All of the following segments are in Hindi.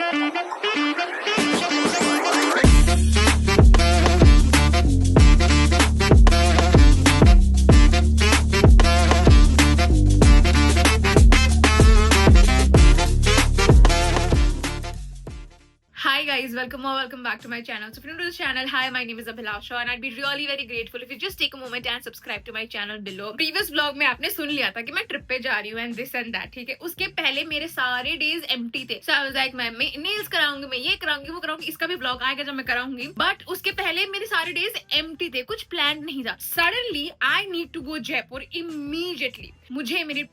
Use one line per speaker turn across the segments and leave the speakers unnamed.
Hi guys, welcome back to my channel. So if you're new to this channel, hi, my name is Abhilasha and I'd be really very grateful if you just take a moment and subscribe to my channel below. Previous vlog में आपने सुन लिया था कि मैं ट्रिप पे जा रही हूँ and this and that, ठीक है. उसके पहले मेरे सारे डेज empty थे. So I was like, मैं nails कराऊंगी, मैं ये कराऊंगी, वो कराऊंगी. इसका भी vlog आएगा जब मैं कराऊंगी. But उसके पहले मेरे सारे डेज empty थे, कुछ planned नहीं था. Suddenly I need to go Jaipur immediately. मुझे मेरी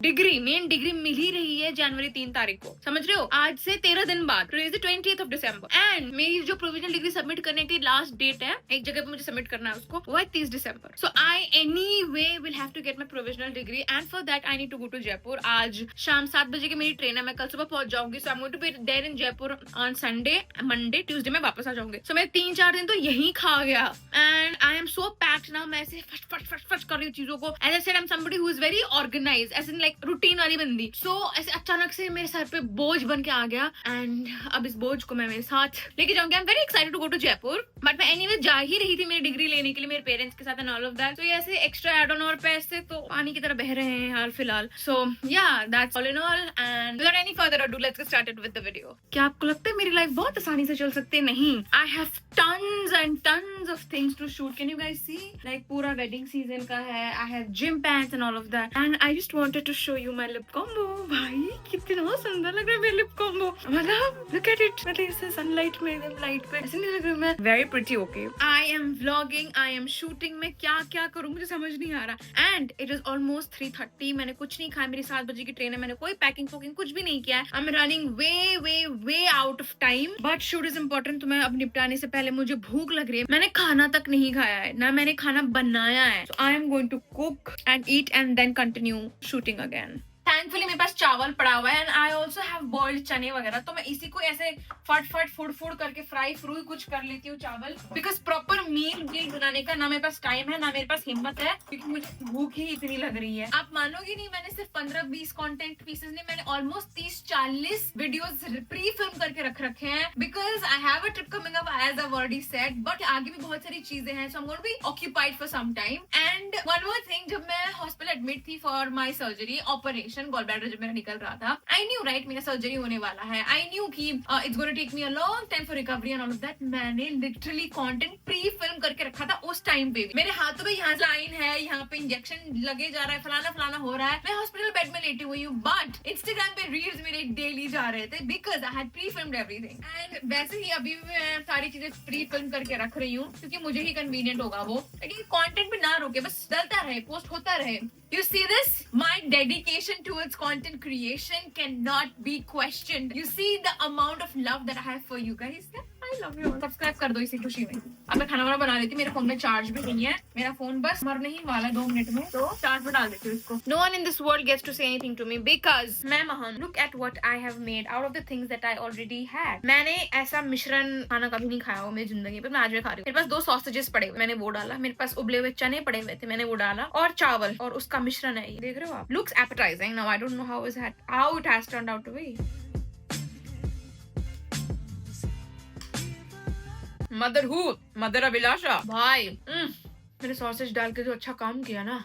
मेन डिग्री मिल ही रही है जनवरी 3 तारीख को. समझ रहे हो? आज से 13 दिन बाद, 20th of December. एंड मेरी जो प्रोविजनल डिग्री सबमिट करने की लास्ट डेट है, एक जगह पे मुझे सबमिट करना है उसको, वो है 30 दिसंबर. So I anyway will have to get my provisional degree and for that I need to go to Jaipur. आज शाम 7 बजे की मेरी ट्रेन है, मैं कल सुबह पहुंच जाऊंगी. So I am going to be there in Jaipur on Sunday, Monday, Tuesday में वापस आ जाऊंगी. सो मैं 3-4 दिन तो यही खा गया and I am so packed now. मैं ऐसे फट कर रही हूँ चीजों को. As I said, I am somebody who is very organised, as in like routine वाली बंदी. सो ऐसे अचानक से मेरे सर पे बोझ बन के आ गया एंड अब इस बोझ को मैं मेरे साथ लेके जाऊंगी. I am very excited to go to Jaipur, but मैं एनीवे जा ही रही थी मेरी डिग्री लेने के लिए मेरे पेरेंट्स के साथ एंड ऑल ऑफ दैट. तो ये ऐसे एक्स्ट्रा एड ऑन और पैसे तो पानी की तरह बह रहे हैं हाल फिलहाल. सो या that's all in all and without any further ado let's get started with the video. क्या आपको लगता है मेरी लाइफ बहुत आसानी से चल सकती है? नहीं. I have tons and tons of things to shoot. Can you guys see? Like पूरा वेडिंग सीजन का है. I have gym pants and all of that and I just wanted to show you my lip combo. भाई कितना सुंदर लग रहा है मेरा लिप कॉम्बो. मतलब लुक एट इट. मतलब इसे सनलाइट में एकदम लाइट पे ऐसे नहीं लग रही मैं? Very pretty. Okay, I am vlogging, I am shooting. मैं क्या क्या करूं मुझे समझ नहीं आ रहा. And it is almost 3:30. मैंने कुछ नहीं खाया. मेरी 7 बजे की ट्रेन है. मैंने कोई पैकिंग कुछ भी नहीं किया है. I am running way out of time, but shoot is important. तो मैं अब निपटाने से पहले मुझे भूख लग रही है. मैंने खाना तक नहीं खाया है, ना मैंने खाना बनाया है. So I am going to cook and eat and then continue shooting again. Thankfully मेरे पास चावल पड़ा हुआ है and I also have boiled चने वगैरह. तो मैं इसी को ऐसे फट फुड़ करके फ्राई कुछ कर लेती हूँ चावल. बिकॉज प्रॉपर मील बनाने का ना मेरे पास टाइम है ना मेरे पास हिम्मत है, क्योंकि मुझे भूख ही इतनी लग रही है. आप मानोगे नहीं, मैंने सिर्फ 15-20 कंटेंट पीसेस नहीं, मैंने ऑलमोस्ट 30-40 वीडियोस प्री फिल्म करके रख रखे हैं. Because I have a trip coming up as I already said, but आगे भी बहुत सारी चीजें हैं. So I am going to be occupied for some time. And one more thing, जब मैं हॉस्पिटल एडमिट थी for my surgery operation gall bladder जब मेरा निकल रहा था, आई न्यू राइट मेरा सर्जरी होने वाला है. आई न्यू कि it's going to take me a long time for recovery and all of that. मैंने लिटरली कंटेंट प्री फिल्म करके रखा था उस टाइम पे. मेरे हाथों पे यहाँ लाइन है, यहाँ पे इंजेक्शन लगे जा रहा है, फलाना हो रहा है. मैं हॉस्पिटल बेड में लेटी हुई हूँ, बट इंस्टाग्राम पे रील्स मेरे डेली जा रहे थे because I had pre filmed everything. And वैसे ही अभी मैं सारी चीजें प्री फिल्म करके रख रही हूँ क्योंकि मुझे ही कन्वीनियंट होगा वो. लेकिन कंटेंट पे ना रोके, बस डलता रहे, पोस्ट होता रहे. You see this? My dedication towards content creation cannot be questioned. You see the amount of love that I have for you guys. I love you. Subscribe कर दो इसी खुशी में. अब मैं खाना बना लेती हूँ. मेरे फोन में चार्ज भी नहीं है. मेरा फोन बस मरने ही वाला 2 मिनट में, तो चार्ज पे डाल देती हूँ इसको. No one in this world gets to say anything to me because मैं महान. Look at what I have made out of the things that I already had. मैंने ऐसा मिश्रण खाना कभी नहीं खाया हो मेरी जिंदगी पे. मैं आज भी खा रही हूँ. मेरे पास 2 सॉसेजेस पड़े हुए, मैंने वो डाला. मेरे पास उबले हुए चने पड़े हुए थे, मैंने वो डाला. और चावल और उसका मिश्रण है, देख रहे हो आप. Looks appetizing. Now I don't know how it has turned out to be. Mother Abhilasha भाई. मेरे सॉसेज डाल के जो अच्छा काम किया ना.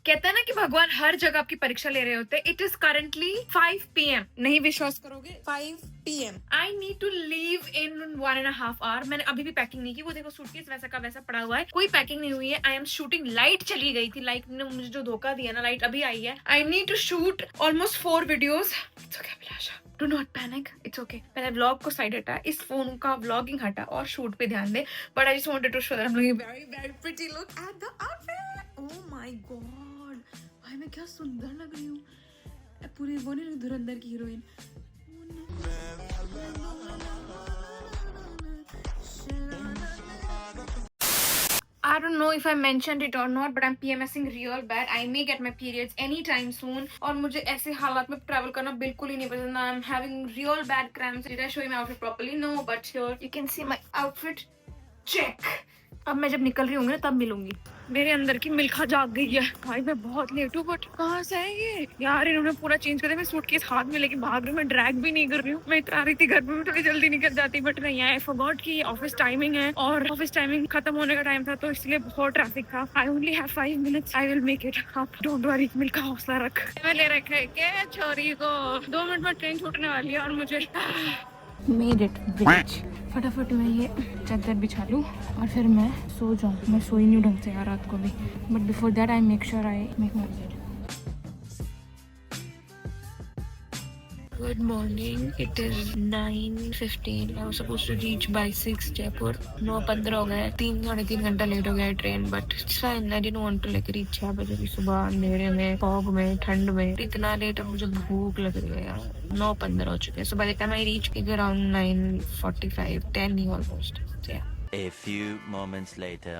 कहता है ना कि भगवान हर जगह आपकी परीक्षा ले रहे होते हैं. It is currently 5 PM. नहीं विश्वास करोगे, 5 PM. I need to leave in 1.5 hour. मैंने अभी भी पैकिंग नहीं की. वो देखो सूटकेस वैसा का वैसा पड़ा हुआ है, कोई पैकिंग नहीं हुई है. I am shooting. लाइट चली गई थी. लाइट ने मुझे जो धोखा दिया ना, लाइट अभी आई है. I need to shoot almost 4 videos. It's okay Abhilasha, do not panic, it's okay. पहले व्लॉग को साइड हटा, इस फोन का व्लॉगिंग हटा और शूट पे ध्यान दे. But I just wanted to show that I am looking very very pretty. Look at the outfit. Oh my god भाई, मैं क्या सुंदर लग रही हूँ. पूरी वो नहीं धुरंधर की heroine. I don't know if I mentioned it or not, but I'm PMSing real bad. I may get my periods anytime soon. और मुझे ऐसे हालात में ट्रैवल करना बिल्कुल ही नहीं पसंद. I'm having real bad cramps. Did I show you my outfit properly? No, but here you can see my outfit. Check. अब मैं जब निकल रही होंगी ना तब मिलूंगी. मेरे अंदर की मिल्खा जाग गई है। भाई मैं बहुत लेट हूँ, बट कहाँ से है ये यार? इन्होंने पूरा चेंज कर दिया। मैं सूटकेस हाथ में लेके भाग रही हूँ, मैं ड्रैग भी नहीं कर रही हूँ। मैं इतना रही थी घर में थोड़ी जल्दी निकल जाती, बट नहीं, आई फॉरगॉट कि ऑफिस टाइमिंग है और ऑफिस टाइमिंग खत्म होने का टाइम था, तो इसलिए बहुत ट्रैफिक था। I only have 5 minutes, I will make it. आप डोंट वरी, मिल्खा हौसला रख। मैं ले रखे क्या छोरी को, 2 मिनट में ट्रेन छूटने वाली है और मुझे मेड इट बिच। फटाफट मैं ये चादर बिछा लूँ और फिर मैं सो जाऊँ। मैं सोई नहीं हूँ ढंग से यार रात को भी, but before that I make sure I make my bed. Good morning. It is 9:15. I was supposed to reach by 6 Jaipur. 9:15 हो गए. 3-3.5 घंटा लेट हो गया train, but it's fine. I didn't want to like reach 6 बजे की सुबह अंधेरे में, फॉग में, ठंड में. इतना लेट, अब मुझे भूख लग रही है यार. 9:15 हो चुके हैं. So by the time I reach around 9:45, 10 he almost. So yeah.
A few moments later.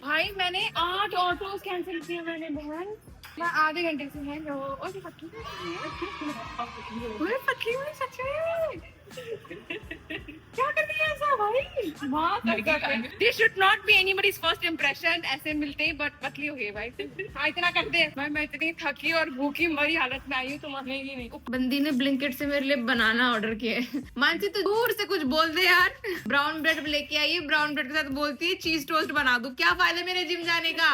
भाई मैंने 8 ऑटोस कैंसिल किए मैंने बहन। मैं आधे घंटे से है लो। ओए पक्की में सच में क्या कर दिया ऐसा भाई? This should not be anybody's first impression. ऐसे मिलते ही बट पतली हो गई भाई। हाँ इतना कर दे भाई। मैं इतनी थकी और भूखी मरी हालत में आई हूँ, तो मानेगी नहीं। बंदी ने ब्लिंकिट से मेरे लिए बनाना ऑर्डर किया है। मानसी तो दूर से कुछ बोल दे यार। ब्राउन ब्रेड लेके आई, ब्राउन ब्रेड के साथ बोलती है चीज टोस्ट बना दूं। क्या फायदा मेरे जिम जाने का?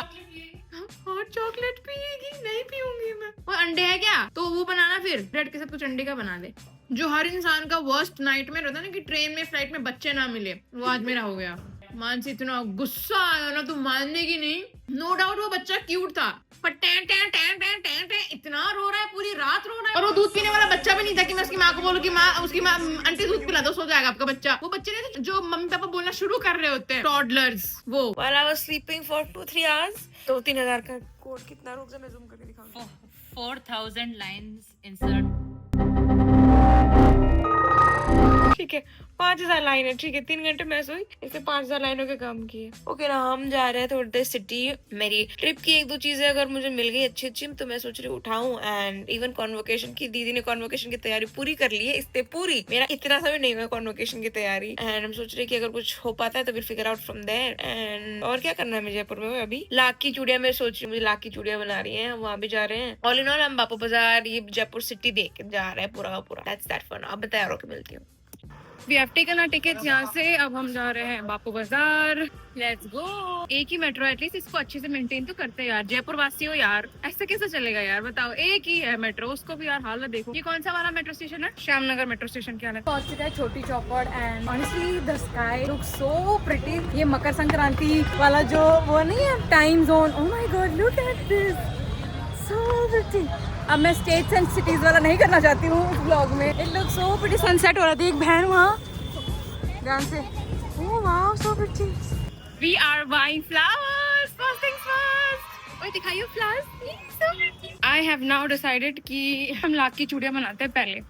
हॉट चॉकलेट पिएगी? नहीं पीऊंगी मैं। और अंडे है क्या? तो वो बनाना, फिर ब्रेड के साथ कुछ अंडे का बना दे। जो हर इंसान का वर्स्ट नाइटमेयर होता है ना, कि ट्रेन में फ्लाइट में बच्चे ना मिले, वो आज मेरा हो गया। मानसी इतना गुस्सा आया ना, तो मानने की नहीं। नो डाउट वो बच्चा क्यूट था, पर time time time time time time इतना रो रहा है, पूरी रात रो रहा है। और वो दूध पीने वाला बच्चा भी नहीं था कि मैं उसकी माँ को बोलूं कि माँ, उसकी माँ आंटी दूध पिला दो, सो जाएगा आपका बच्चा। वो बच्चे नहीं थे जो मम्मी पापा बोलना शुरू कर रहे होते हैं, टॉडलर्स। वो while I was sleeping for 2-3 hours। 2-3 हज़ार का कोड कितना? रुक जा मैं जूम करके दिखाऊंगा।
4,000 lines insert।
ठीक है 5,000 लाइन है, ठीक है 3 घंटे मैं सोई, इससे 5,000 लाइनों के काम किए। ओके ना, हम जा रहे हैं थोड़ी देर सिटी। मेरी ट्रिप की 1-2 चीजें अगर मुझे मिल गई अच्छी अच्छी, तो मैं सोच रही उठाऊं। एंड इवन कॉन्वोकेशन की, दीदी ने कॉन्वोकेशन की तैयारी पूरी कर ली है, इससे पूरी। मेरा इतना सा भी नहीं हुआ कॉन्वोकेशन की तैयारी। एंड हम सोच रहे कि अगर कुछ हो पाता है तो फिर figure out from there. And और क्या करना है मुझे जयपुर में? अभी लाख की चूड़ियां, मैं सोच रही हूँ मुझे लाख की चूड़ियां बना रही है, वहाँ भी जा रहे हैं। ऑल इन ऑल हम बापू बाजार, ये जयपुर सिटी देख के जा रहे हैं पूरा का पूरा। That's that for now. अब तैयार होकर मिलती हूँ। We have taken our tickets यहाँ से, अब हम जा रहे हैं बापू बाजार। Let's go. एक ही मेट्रो, एटलीस्ट इसको अच्छे से मेंटेन तो करते हैं यार। जयपुर वासी हो यार, ऐसे कैसे चलेगा यार? बताओ, एक ही है मेट्रो, उसको भी यार हालत देखो। ये कौन सा वाला मेट्रो स्टेशन है? श्यामनगर मेट्रो स्टेशन की हालत। पहुंच चुका है Choti Chaupar. And honestly the sky looks so pretty. ये मकर संक्रांति वाला जो वो नहीं है time zone, oh my god look at this, so pretty. अब मैं स्टेट्स एंड सिटीज वाला नहीं करना चाहती हूँ इस ब्लॉग में। It look so pretty. Sunset हो रहा था, एक बहन वहाँ ध्यान से। Oh wow so pretty. We are buying flowers, first things first. ओए दिखाइए flowers. I have now decided कि हम लाख की चूड़ियां बनाते हैं। पहले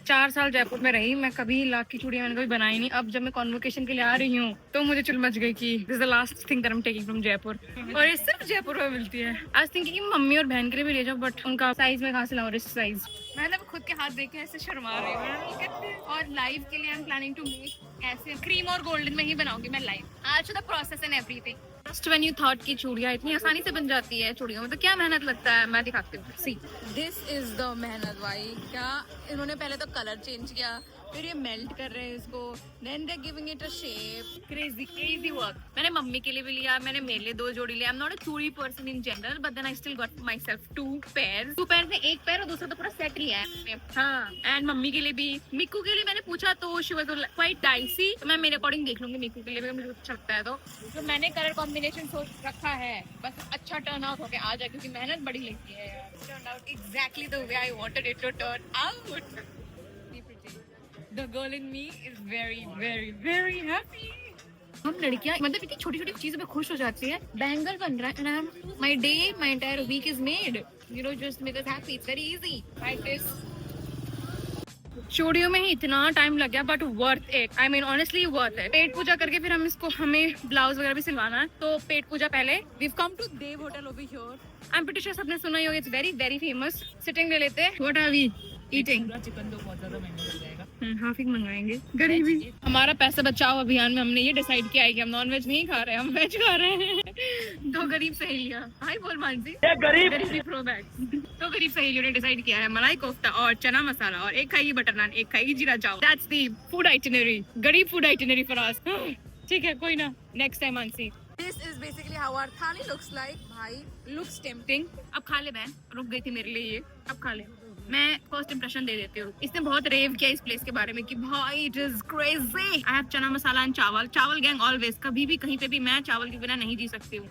4 साल जयपुर में रही मैं, कभी लाख की चूड़ियां मैंने कभी बनाई नहीं। अब जब मैं कॉन्वोकेशन के लिए आ रही हूँ तो मुझे चुल मच गई कि this is the last thing that I am taking from Jaipur. और ये सिर्फ जयपुर में मिलती है। आज थिंकिंग कि मम्मी और बहन के लिए भी ले जाओ, बट उनका साइज में कहाँ से लाऊं? Wrist size. मैंने खुद के हाथ देखे ऐसे शर्मा रही हूँ। और लाइव के लिए I am planning to make ऐसे क्रीम और गोल्डन में ही बनाऊंगी मैं लाइव। आज the process and everything. Just when you thought की चूड़ियां इतनी आसानी से बन जाती है, चूड़ियों में तो क्या मेहनत लगता है, मैं दिखाती हूँ। सी दिस इज द मेहनत भाई। क्या इन्होंने पहले तो कलर चेंज किया, फिर ये मेल्ट कर रहे हैं इसको, then they giving it a shape. Crazy crazy work. मैंने मम्मी के लिए भी लिया, मैंने मेरे लिए 2 जोड़ी लिया। आई am not a chudi person in general, but then I still got myself 2 pairs. 2 pair में 1 पेयर और दूसरा तो पूरा सेट लिया है। हाँ, एंड मम्मी के लिए भी। मिक्कू के लिए मैंने पूछा तो शी वाज क्वाइट डाइसी, तो मैं मेरे अकॉर्डिंग देख लूंगी मिक्कू के लिए भी, मुझे अच्छा लगता है। तो मैंने कलर कॉम्बिनेशन सोच रखा है, बस अच्छा टर्न आउट होके आ जाए, क्योंकि मेहनत बड़ी लगती है यार। Turn out exactly the way I wanted it to turn out. The girl in me is very, very, very happy. हम लड़कियां मतलब इतनी छोटी छोटी चीजों पे खुश हो जाती है। बैंगल बन रहा है and my day, my entire week is made. You know, just make us happy. It's very easy. Like this. चूड़ियों में ही इतना टाइम लग गया, but worth it. I mean honestly worth it. पेट पूजा करके फिर हम इसको, हमें ब्लाउज वगैरह भी सिलवाना है, तो पेट पूजा पहले। We've come to Dev Hotel over here. I'm pretty sure सबने सुना ही होगा, it's very very famous. Sitting ले लेते हैं। What are we? Eating
chicken तो बहुत ज्यादा महंगा पड़ जाएगा।
हाफ ही मंगाएंगे। गरीबी। हमारा पैसा बचाओ अभियान में हमने ये डिसाइड किया है कि हम नॉन वेज नहीं खा रहे हैं, हम वेज खा रहे हैं। दो गरीब सहेलियां, हाय बोल मानसी, गरीबी प्रो बैक। दो गरीब सहेलियों ने डिसाइड किया है मलाई कोफ्ता और चना मसाला, और एक खाएगी बटर नान, एक खाएगी जीरा चाव। दैट्स द फूड आइटिनरी, गरीब फूड आइटिनरी फॉर अस। ठीक है, कोई ना, next time Mansi. This is basically how our thali looks like. भाई looks tempting. अब खा ले बहन, रुक गई थी मेरे लिए ये, अब खा ले। मैं फर्स्ट इंप्रेशन दे देती हूँ। इसने बहुत रेव किया इस प्लेस के बारे में कि भाई it is crazy. I have चना मसाला एंड चावल, चावल गैंग ऑलवेज, कभी भी कहीं पे भी मैं चावल के बिना नहीं जी सकती हूँ।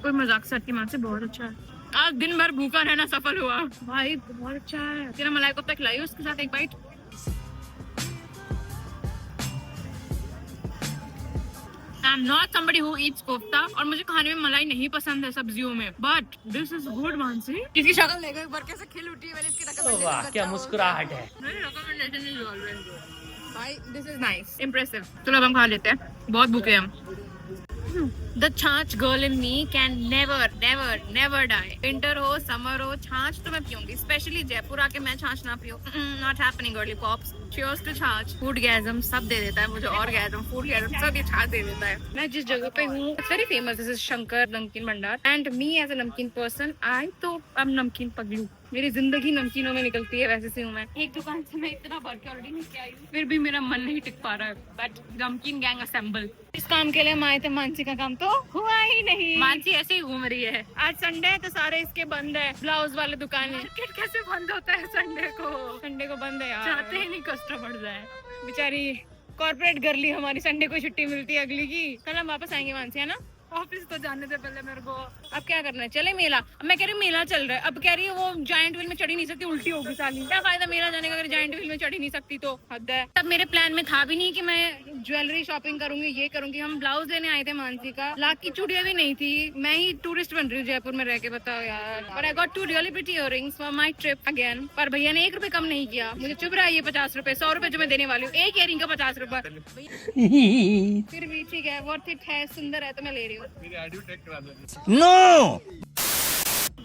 कोई मजाक से हटके माँ से बहुत अच्छा है। आज दिन भर भूखा रहना सफल हुआ भाई, बहुत अच्छा है। तेरा मलाई कोफ्ता खिलाई उसके साथ एक bite. I'm not somebody who eats kofta, और मुझे खाने में मलाई नहीं पसंद है सब्जियों में, but this is good Mansi. इसकी शक्ल देखो एक बार कैसे खिल उठी है, मैंने इसकी रकम।
वाह क्या मुस्कुराहट है।
मेरी recommendation is always good. भाई दिस इज नाइस, इम्प्रेसिव। चलो अब हम खा लेते हैं, बहुत भूखे हैं हम। The chaach girl in me can never never never die. Winter हो समर हो, छाछ तो मैं पीऊंगी। स्पेशली जयपुर आके मैं छाछ ना पीऊं, not happening girly pops. Cheers to छाछ। फूड गैज़म सब दे देता है मुझे, और गैज़म फूड गैज़म सब ये छाछ दे देता है। मैं जिस जगह पे हूँ it's very famous, this is Shankar नमकीन भंडार, एंड मी एज अ नमकीन पर्सन आई तो अब नमकीन पगलू। मेरी जिंदगी नमकीनों में निकलती है, वैसे से हूँ मैं। एक दुकान से मैं इतना भर के ऑलरेडी नहीं आई हूँ, फिर भी मेरा मन नहीं टिक पा रहा है। बट नमकीन गैंग असेंबल। इस काम के लिए हम आए थे, मानसी का काम तो हुआ ही नहीं। मानसी ऐसे ही घूम रही है। आज संडे है तो सारे इसके बंद है, ब्लाउज वाले दुकान। मार्केट कैसे बंद होता है संडे को? संडे को बंद है यार, चाहते ही नहीं कस्टमर जाए। बेचारी कॉर्पोरेट गर्ली हमारी संडे को छुट्टी मिलती है अगली की। कल हम वापस आएंगे मानसी, है ना? ऑफिस तो जाने से पहले मेरे को। अब क्या करना है, चले मेला। अब मैं कह रही हूँ मेला चल रहा है, अब कह रही है वो जायंट व्हील में चढ़ी नहीं सकती, उल्टी होगी साली। क्या फायदा मेला जाने का अगर जायंट व्हील में चढ़ी नहीं सकती तो? हद है। तब मेरे प्लान में था भी नहीं कि मैं ज्वेलरी शॉपिंग करूंगी, ये करूंगी। हम ब्लाउज लेने आए थे मानसी का, लाख की चूड़ियां भी नहीं थी। मैं ही टूरिस्ट बन रही हूँ जयपुर में रह के, बताओ यार। But I got 2 really pretty earrings for my trip again. पर भैया ने 1 रुपए कम नहीं किया, मुझे चुभ रहा है ये 50 रुपए, 100 रुपए जो मैं देने वाली हूँ, एक इयररिंग का 50 रुपए। फिर भी ठीक है, वर्थ इट है, सुंदर है तो मैं ले रही हूँ।
No!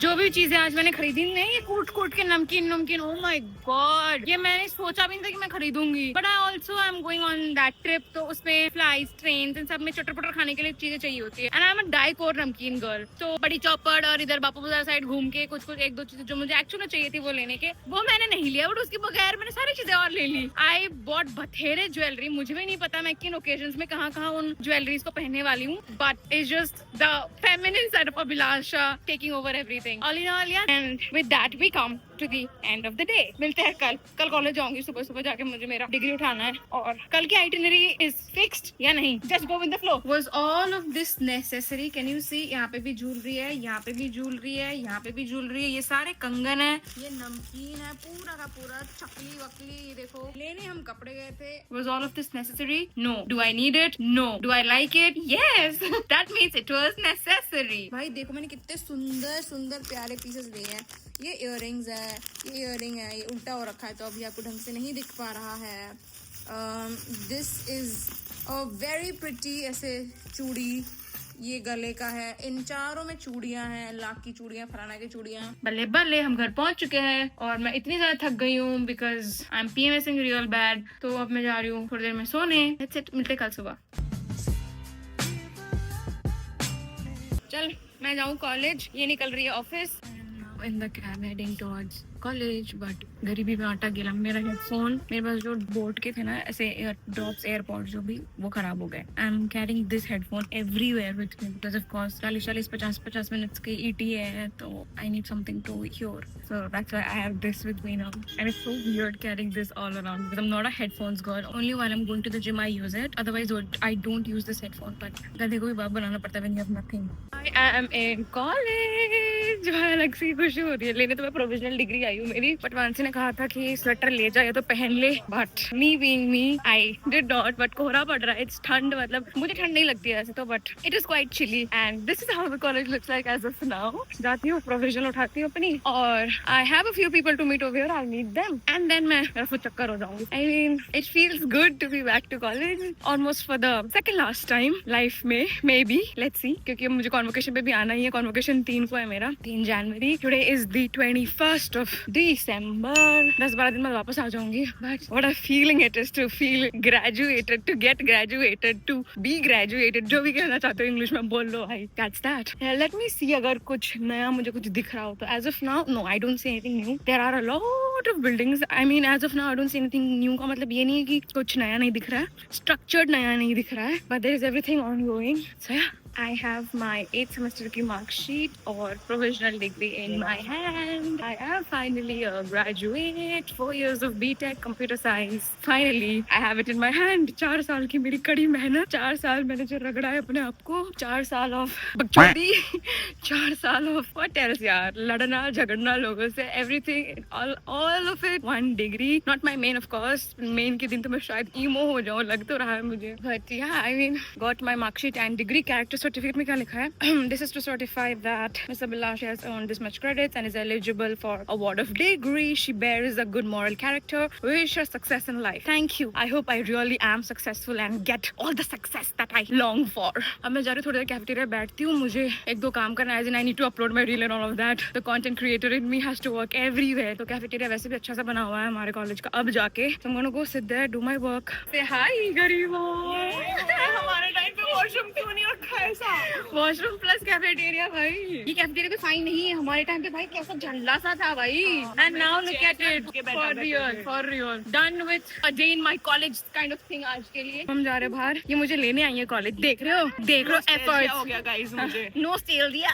जो भी चीजें आज मैंने खरीदी नहीं, ये कूट कूट के नमकीन, ओह माय गॉड, ये मैंने सोचा भी नहीं था कि मैं खरीदूंगी। But I also I am going on that trip, तो उसमें फ्लाइज, ट्रेन, इन सब में चटर पटर खाने के लिए चीजें चाहिए होती है। And I am a Dicor नमकीन गर्ल, तो बड़ी चौपड़ और इधर बापू बाजार साइड घूम के कुछ 1-2 चीजें जो मुझे एक्चुअली चाहिए थी वो लेने के, वो मैंने नहीं लिया। बट उसके बगैर मैंने सारी चीजें और ले ली। आई बॉट बथेरे ज्वेलरी। मुझे भी नहीं पता मैं किन ओकेजन्स में कहाँ उन ज्वेलरीज को पहनने वाली हूँ, but it's just the feminine side of Abhilasha taking over everything. All in all, yeah. And with that we come to the end of the day. मिलते हैं कल कॉलेज जाऊंगी, सुबह जाके मुझे मेरा डिग्री उठाना है। और कल की आइटिनरी इज फिक्स्ड या नहीं, just go with the flow. Was all of this necessary? Can you see? यहाँ पे भी ज्वेलरी है, यहाँ पे भी ज्वेलरी है, यहाँ पे भी ज्वेलरी है, ये सारे कंगन है, ये नमकीन है, पूरा का पूरा चकली वकली। ये देखो, लेने हम कपड़े गए थे। Was all of this necessary? No. Do I need it? No. Do I like it? Yes. That means it was necessary. भाई देखो मैंने कितने सुंदर प्यारे पीसेस लिए हैं। ये इयररिंग्स है, ये इयररिंग है, ये उल्टा हो रखा है तो अभी आपको ढंग से नहीं दिख पा रहा है। This is a very pretty ऐसे चूड़ी, ये गले का है। इन चारों में चूड़ियां हैं, लाख की चूड़ियां, फलाना की चूड़ियां। बल्ले बल्ले हम घर पहुंच चुके हैं और मैं इतनी ज्यादा थक गई हूँ because I M PMSing real bad. तो अब मैं जा रही हूँ थोड़ी देर में सोने। That's it, मिलते कल सुबह। चल मैं जाऊँ कॉलेज, ये निकल रही है office. In the cab heading towards college, but गरीबी में आटा गिला। मेरा हेडफोन, मेरे पास जो बोट के थे ना ऐसे ड्रॉप्स एयरपॉड्स जो भी, वो खराब हो गए। I am carrying this headphone everywhere with me because of course 40-50 minutes की ETA है, तो I need something to hear, so that's why I have this with me now. And it's so weird carrying this all around because I am not a headphones girl. Only while I am going to the gym I use it, otherwise I don't use this headphone. But गधे को भी बाप बनाना पड़ता है when you have nothing. I am in college. अलग सी खुशी हो रही है। लेने तो मैं प्रोविजनल डिग्री आई हूँ मेरी, बट मानसी ने कहा था कि स्वेटर ले जाए तो पहन ले, but me being me I did not. But कोहरा पड़ रहा है, इट्स ठंड, मतलब मुझे ठंड नहीं लगती है ऐसे तो, but it is quite chilly and this is how the college looks like as of now. जाती हूँ, प्रोविजनल उठाती हूँ अपनी, और I have a few people to meet over here, I meet them and then मैं मेरा खुद चक्कर हो जाऊंगी। I mean it feels good to be back to college almost for the second last time life में, मे बी, लेट्स सी, क्योंकि अब मुझे कॉन्वोकेशन पे भी आना ही है। कॉन्वोकेशन 3 को है मेरा, 3 जनवरी। Today is the 21st of December। 10-12 दिन में वापस आ जाऊंगी, but what a feeling it is to feel graduated, to get graduated, to be graduated, जो भी कहना चाहते हो इंग्लिश में बोल लो। I that's that. Let me see अगर कुछ नया मुझे कुछ दिख रहा हो तो। As of now no, I don't see anything new. There are a lot of buildings. I mean as of now I don't see anything new का मतलब ये नहीं है कि कुछ नया नहीं दिख रहा है, स्ट्रक्चर्ड नया नहीं दिख रहा है, but there is everything ongoing. So ya, I have my 8th semester की mark sheet और provisional degree in my hand. I am finally a graduate. 4 years of BTech computer science. Finally, I have it in my hand. 4 साल की मेरी कड़ी मेहनत, 4 साल मैंने जो रगड़ा है अपने आप को, 4 साल ऑफ बकचोदी, 4 साल ऑफ what else यार, लड़ना झगड़ना लोगों से, everything, all of it, 1 degree. Not my main of course. Main के दिन तो मैं शायद emo हो जाऊँ, लग तो रहा है मुझे. But yeah, I mean, got my mark sheet and degree. Character certificate में क्या लिखा है? This is to certify that Ms. Abhilash has earned this much credits and is eligible for award of degree. She bears a good moral character. Wish her success in life. Thank you. I hope I really am successful and get all the success that I long for. अब मैं जा रही हूँ, थोड़ी देर कैफेटेरिया बैठती हूँ, मुझे 1-2 काम करना है, I need to upload my reel and all of that. The content creator in me has to work everywhere. तो कैफेटेरिया वैसे भी अच्छा सा बना हुआ है हमारे कॉलेज का, अब जाके so I'm gonna go sit there, do my work. Say hi गरीबों। हमारे टाइम पे वॉशरूम क्यों नहीं रखा है? वॉशरूम प्लस कैफेटेरिया भाई, ये कैफेटेरिया भी फाइन नहीं है, हमारे टाइम पे भाई कैसा झल्ला सा था भाई। And now look at it, for real done with a day in my college kind of thing. आज के लिए हम जा रहे हैं बाहर, ये मुझे लेने आई है कॉलेज, देख रहे हो, देख रहे हो, एफर्ट्स हो गया गाइस मुझे। नोस्टैल्जिया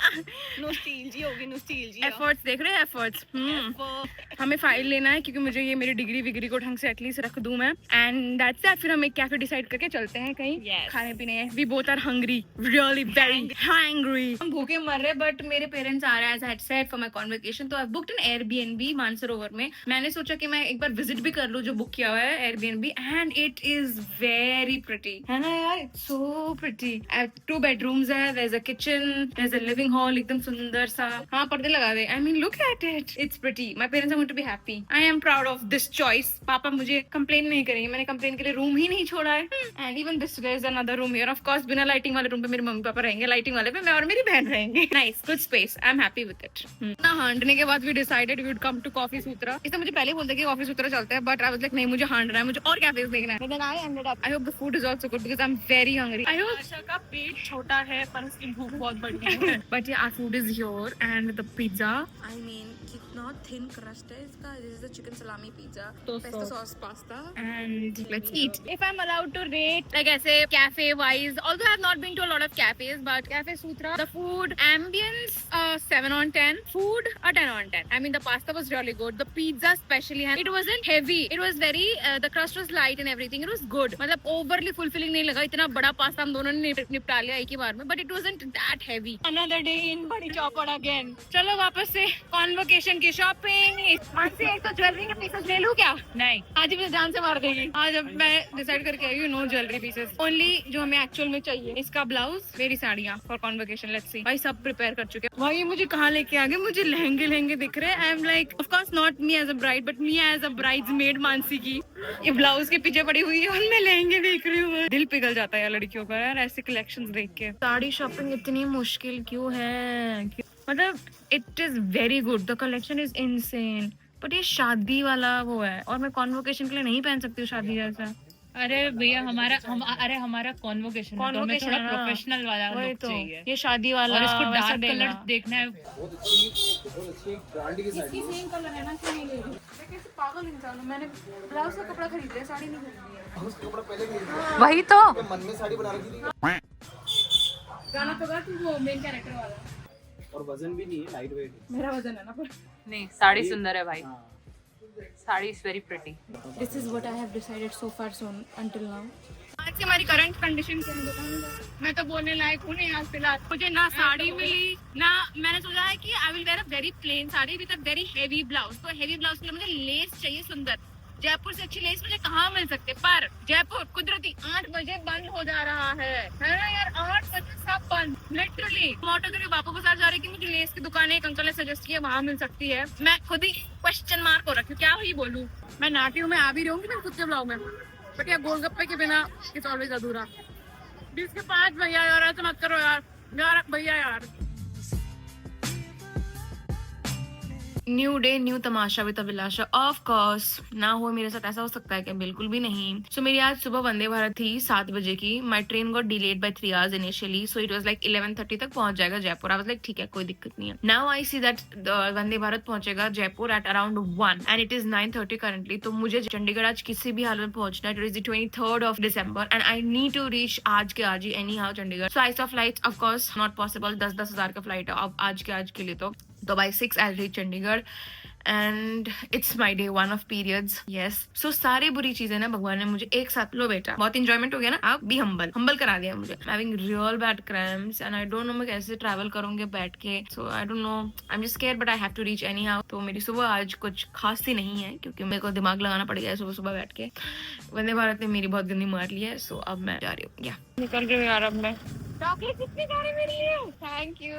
होगी, नोस्टैल्जिया, एफर्ट्स देख रहे हो, एफर्ट्स। हमें फाइल लेना है क्योंकि मुझे ये मेरी डिग्री को ढंग से एटलीस्ट रख दूं मैं, एंड दैट्स इट। फिर हम एक कैफे डिसाइड करके चलते हैं कहीं खाने पीने। We both are hungry, really very hungry. हम भूखे मर रहे, बट मेरे पेरेंट्स आ रहे हैं, as I had said, for my convocation. तो I booked an Airbnb Mansarovar में। मैंने सोचा कि मैं एक बार विजिट भी कर लूं जो बुक किया हुआ है Airbnb, and it is very pretty, है ना यार? It's so pretty. 2 bedrooms है, there's a kitchen, there's a living hall, एकदम सुंदर सा। हाँ, पर्दे लगा दे। I mean, look at it. It's pretty. My parents are going to be happy. I am proud of this choice. पापा मुझे कंप्लेन नहीं करेंगे, मैंने कंप्लेन के लिए रूम ही नहीं छोड़ा है। And even this, there is another room here. Of course, बिना लाइटिंग वाले रूम पे मेरे मम्मी पापा रहेंगे, लाइटिंग वाले पे मैं और मेरी बहन रहेंगे। Nice, good space, I am happy with it. ना हांडने के बाद we decided we would come to coffee Sutra. इसने मुझे पहले बोलते कि कॉफी सूत्रा चलते हैं, बट आई वाज लाइक नहीं, मुझे हांडना है, मुझे और कैफेज देखना है। Then I ended up, I hope the food is also good because I am very hungry. I hope Asha का पेट छोटा है पर उसकी भूख बहुत बड़ी है। But ya, our food is here and the pizza, I mean कितना थिन क्रस्ट है इसका। This is the chicken salami pizza, pesto sauce pasta, and let's eat. If I am allowed to rate like ऐसे cafe wise, although I have not been to a lot of cafes, but cafe Sutra, the food ambience 7 on 10, food a 10 on 10. I mean, the pasta was really good, the pizza especially, and it wasn't heavy, it was very the crust was light and everything, it was good. मतलब overly fulfilling नहीं लगा, इतना बड़ा पास्ता हम दोनों ने निपटा लिया एक ही बार में, but it wasn't that heavy. Another day in बड़ी चौपड़ again. चलो वापस से कॉन्वोकेशन की शॉपिंग। आज से एक तो ज्वेलरी के पीसेस ले लूं क्या? नहीं, आज ही मुझे जान से मार देगी। आज अब मैं डिसाइड करके आई हूँ, नो ज्वेलरी पीसेस, ओनली जो हमें एक्चुअल में चाहिए। इसका ब्लाउज, मेरी साड़ियाँ फॉर कॉन्वोकेशन। लेट्स सी, भाई सब प्रिपेयर कर चुके हैं। भाई ये मुझे कहाँ लेके आ गए, मुझे लहंगे दिख रहे हैं। I am like, of course not me as a bride, but me as a bridesmaid Mansi की। ये ब्लाउज के पीछे पड़ी हुई है और मैं लहंगे देख रही हूँ। दिल पिघल जाता है यार लड़कियों का, यार ऐसे कलेक्शंस देख के। साड़ी शॉपिंग इतनी मुश्किल क्यों है? मतलब it is very good, the collection is insane, but ये शादी वाला वो है और मैं कॉन्वोकेशन के लिए नहीं पहन सकती हूँ शादी जैसा।
अरे भैया हमारा कॉन्वोकेशन है, तो हमें थोड़ा प्रोफेशनल वाला लुक चाहिए।
ये शादी वाला,
और इसको डार्क कलर देखना है।
इसकी सेम कलर है ना, क्यों नहीं ले रही? मैं कैसे पागल इंसान हूं, मैंने ब्लाउज का कपड़ा खरीद लिया, साड़ी नहीं खरीदी है। उसका कपड़ा पहले खरीद लिया, वही तो मन में साड़ी बना रखी थी। गाना तो गा तू, वो मेन कैरेक्टर वाला, और वजन भी नहीं है, लाइट वेट है। मेरा वजन है ना, पर
नहीं, साड़ी सुंदर है भाई, sari is very pretty.
This is what I have decided so far, so until now. आज लेट्स सी हमारी करंट कंडीशन क्या है बताऊंगा। मैं तो बोलने लायक हूँ नहीं आज फिलहाल। मुझे ना साड़ी मिली ना, मैंने सोचा है कि I will where a very plain sari with a very heavy blouse. तो हेवी ब्लाउज के लिए मुझे लेस चाहिए सुंदर। जयपुर से अच्छी लेस मुझे कहाँ मिल सकते, पर जयपुर कुदरती 8 बजे बंद हो जा रहा है ना यार, 8 बजे सब बंद लिटरली। ऑटो के लिए बापू बाजार जा रही कि मुझे लेस की दुकान एक अंकल ने सजेस्ट किया वहाँ मिल सकती है। मैं खुद ही क्वेश्चन मार्क हो रखी हूँ, क्या ही बोलूँ। मैं नाटी हूँ, मैं आ भी रही हूँ मैं खुद के ब्लॉग में, बट यार गोलगप्पे के बिना इट्स ऑलवेज अधूरा। 20 के 5 भैया यार, ऐसा मत करो यार भैया यार। New day new Tamasha with Abhilasha. Of course ना हो मेरे साथ ऐसा हो सकता है क्या, बिल्कुल भी नहीं। सो मेरी आज सुबह वंदे भारत थी 7 बजे की। My train got delayed by 3 hours initially, so it was like 11:30 तक पहुंच जाएगा जयपुर। आई वाज लाइक ठीक है कोई दिक्कत नहीं है। Now I see that Vande Bharat पहुंचेगा Jaipur at around 1 and it is 9:30 currently. तो मुझे चंडीगढ़ आज किसी भी हाल में पहुंचना है। It is the 23rd of December and I need to reach आज के आज ही anyhow Chandigarh. So I saw flights of course not possible, 10-10 हजार का फ्लाइट है अब आज के लिए। तो by 6 I reach Chandigarh and it's my day 1 of periods. Yes, so सारी बुरी चीजें ना भगवान ने मुझे एक साथ, लो बेटा बहुत इंजॉयमेंट हो गया ना, आप भी हम्बल करा दिया मुझे। Having real bad cramps and I don't know मैं कैसे ट्रैवल करूंगी बैठ के। So I don't know, I am just scared but I have to reach anyhow. तो मेरी सुबह आज कुछ खास सी नहीं है क्योंकि मेरे को दिमाग लगाना पड़ गया है सुबह बैठ के। वंदे भारत ने मेरी बहुत गंदी मार ली है। सो अब मैं जा रही हूँ, या निकल रही हूँ यार। अब मैं चॉकलेट कितनी सारी मेरे लिए, थैंक यू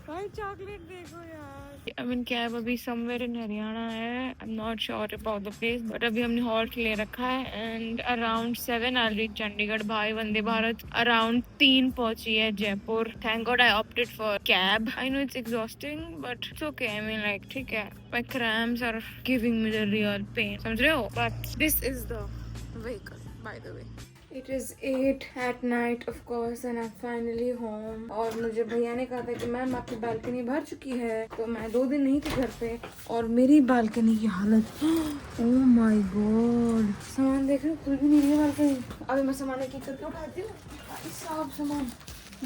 भाई। चॉकलेट देखो यार। आई मीन कैब अभी समवेयर इन हरियाणा है, I am not sure about the place, but अभी हमने हॉल्ट ले रखा है and around 7 I reach Chandigarh. भाई वंदे भारत अराउंड 3 पहुंची है जयपुर। Thank God I opted for cab. I know it's exhausting but it's okay. I mean like ठीक है, my cramps are giving me the real pain, समझ रहे हो, but this is the vehicle by the way. It is 8 at night of course and I'm finally home। और मुझे भैया ने कहा था कि मैम आपकी बालकनी भर चुकी है। तो मैं 2 दिन नहीं थी घर पे और मेरी बालकनी की हालत, ओह माय गॉड। सामान देख रहे हो, खुल भी नहीं रही है बालकनी। अभी मैं सामान एक करके उठाती हूँ, सब सामान।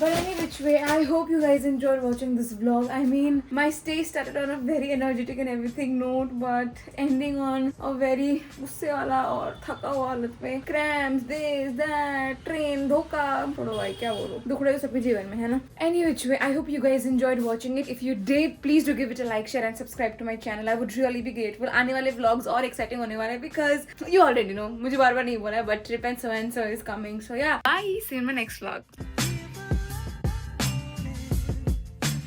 But any which way, I hope you guys enjoyed watching this vlog. I mean, my stay started on a very energetic and everything note, but ending on a very गुस्से वाला और थका हुआ हालत में। Cramps, this, that, train, धोखा, छोड़ो भाई क्या बोलो, दुख रहे हो सबके जीवन में, है ना। Any which way, I hope you guys enjoyed watching it. If you did, please do give it a like, share and subscribe to my channel. I would really be grateful. आने वाले vlogs और exciting होने वाले because you already know, मुझे बार बार नहीं बोला है, but trip and so is coming. So yeah, bye. See you in my next vlog.